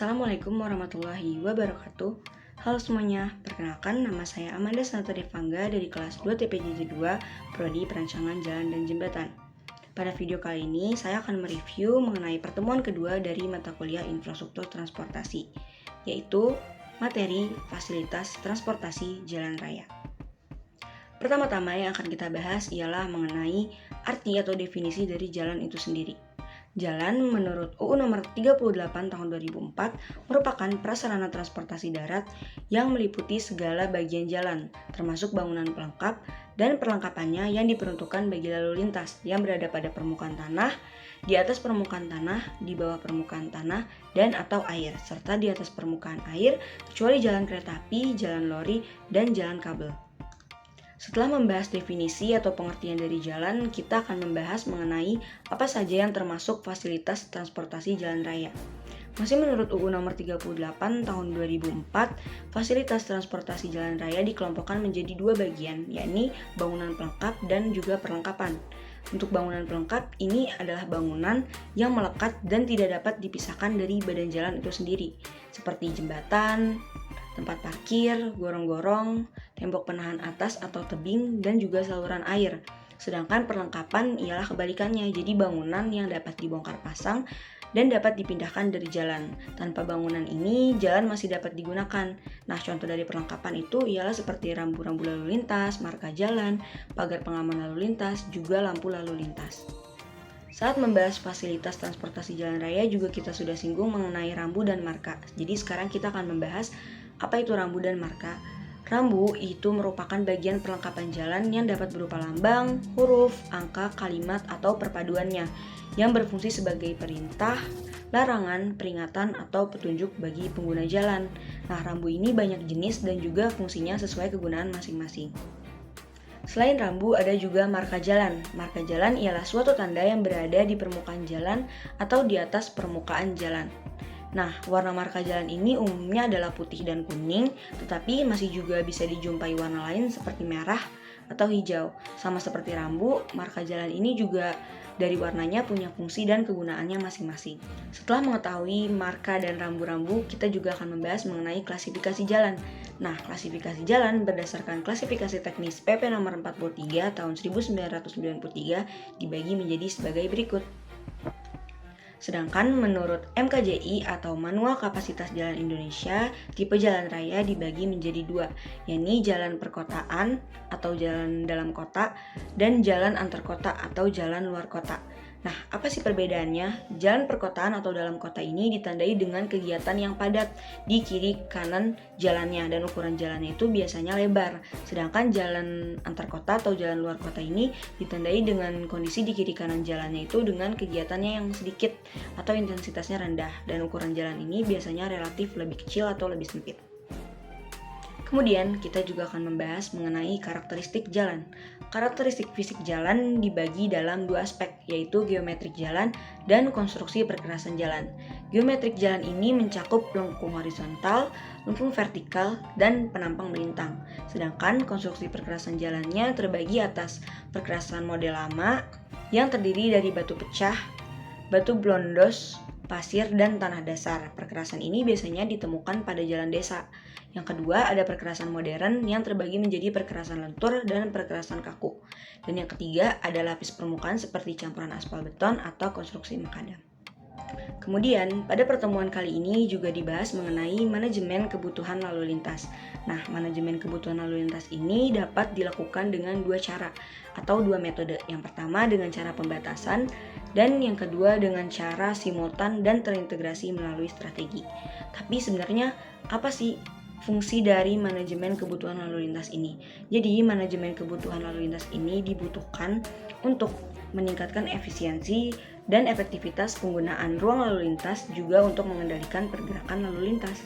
Assalamualaikum warahmatullahi wabarakatuh. Halo semuanya, perkenalkan nama saya Amanda Sanata Devangga dari kelas 2 TPJJ 2 Prodi Perancangan Jalan dan Jembatan. Pada video kali ini, saya akan mereview mengenai pertemuan kedua dari mata kuliah Infrastruktur Transportasi, yaitu materi Fasilitas Transportasi Jalan Raya. Pertama-tama yang akan kita bahas ialah mengenai arti atau definisi dari jalan itu sendiri. Jalan menurut UU nomor 38 tahun 2004 merupakan prasarana transportasi darat yang meliputi segala bagian jalan, termasuk bangunan pelengkap dan perlengkapannya yang diperuntukkan bagi lalu lintas yang berada pada permukaan tanah, di atas permukaan tanah, di bawah permukaan tanah, dan atau air, serta di atas permukaan air, kecuali jalan kereta api, jalan lori, dan jalan kabel. Setelah membahas definisi atau pengertian dari jalan, kita akan membahas mengenai apa saja yang termasuk fasilitas transportasi jalan raya. Masih menurut UU nomor 38 tahun 2004, fasilitas transportasi jalan raya dikelompokkan menjadi dua bagian, yakni bangunan pelengkap dan juga perlengkapan. Untuk bangunan pelengkap, ini adalah bangunan yang melekat dan tidak dapat dipisahkan dari badan jalan itu sendiri, seperti jembatan, tempat parkir, gorong-gorong, tembok penahan atas atau tebing, dan juga saluran air. Sedangkan perlengkapan ialah kebalikannya, jadi bangunan yang dapat dibongkar pasang dan dapat dipindahkan dari jalan. Tanpa bangunan ini, jalan masih dapat digunakan. Nah, contoh dari perlengkapan itu ialah seperti rambu-rambu lalu lintas, marka jalan, pagar pengaman lalu lintas, juga lampu lalu lintas. Saat membahas fasilitas transportasi jalan raya juga kita sudah singgung mengenai rambu dan marka. Jadi sekarang kita akan membahas apa itu rambu dan marka. Rambu itu merupakan bagian perlengkapan jalan yang dapat berupa lambang, huruf, angka, kalimat, atau perpaduannya yang berfungsi sebagai perintah, larangan, peringatan, atau petunjuk bagi pengguna jalan. Nah, rambu ini banyak jenis dan juga fungsinya sesuai kegunaan masing-masing. Selain rambu, ada juga marka jalan. Marka jalan ialah suatu tanda yang berada di permukaan jalan atau di atas permukaan jalan. Nah, warna marka jalan ini umumnya adalah putih dan kuning, tetapi masih juga bisa dijumpai warna lain seperti merah atau hijau. Sama seperti rambu, marka jalan ini juga dari warnanya punya fungsi dan kegunaannya masing-masing. Setelah mengetahui marka dan rambu-rambu, kita juga akan membahas mengenai klasifikasi jalan. Nah, klasifikasi jalan berdasarkan klasifikasi teknis PP nomor 43 tahun 1993 dibagi menjadi sebagai berikut. Sedangkan menurut MKJI atau Manual Kapasitas Jalan Indonesia, tipe jalan raya dibagi menjadi dua, yakni jalan perkotaan atau jalan dalam kota dan jalan antar kota atau jalan luar kota. Nah, apa sih perbedaannya? Jalan perkotaan atau dalam kota ini ditandai dengan kegiatan yang padat di kiri kanan jalannya dan ukuran jalannya itu biasanya lebar. Sedangkan jalan antar kota atau jalan luar kota ini ditandai dengan kondisi di kiri kanan jalannya itu dengan kegiatannya yang sedikit atau intensitasnya rendah dan ukuran jalan ini biasanya relatif lebih kecil atau lebih sempit. Kemudian kita juga akan membahas mengenai karakteristik jalan. Karakteristik fisik jalan dibagi dalam dua aspek, yaitu geometrik jalan dan konstruksi perkerasan jalan. Geometrik jalan ini mencakup lengkung horizontal, lengkung vertikal, dan penampang melintang. Sedangkan konstruksi perkerasan jalannya terbagi atas perkerasan model lama yang terdiri dari batu pecah, batu blondos, pasir, dan tanah dasar. Perkerasan ini biasanya ditemukan pada jalan desa. Yang kedua, ada perkerasan modern yang terbagi menjadi perkerasan lentur dan perkerasan kaku. Dan yang ketiga, ada lapis permukaan seperti campuran aspal beton atau konstruksi makadam. Kemudian, pada pertemuan kali ini juga dibahas mengenai manajemen kebutuhan lalu lintas. Nah, manajemen kebutuhan lalu lintas ini dapat dilakukan dengan dua cara atau dua metode. Yang pertama dengan cara pembatasan dan yang kedua dengan cara simultan dan terintegrasi melalui strategi. Tapi sebenarnya apa sih fungsi dari manajemen kebutuhan lalu lintas ini? Jadi, manajemen kebutuhan lalu lintas ini dibutuhkan untuk meningkatkan efisiensi dan efektivitas penggunaan ruang lalu lintas, juga untuk mengendalikan pergerakan lalu lintas.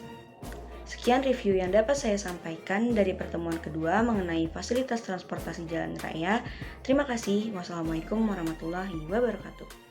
Sekian review yang dapat saya sampaikan dari pertemuan kedua mengenai fasilitas transportasi jalan raya. Terima kasih. Wassalamualaikum warahmatullahi wabarakatuh.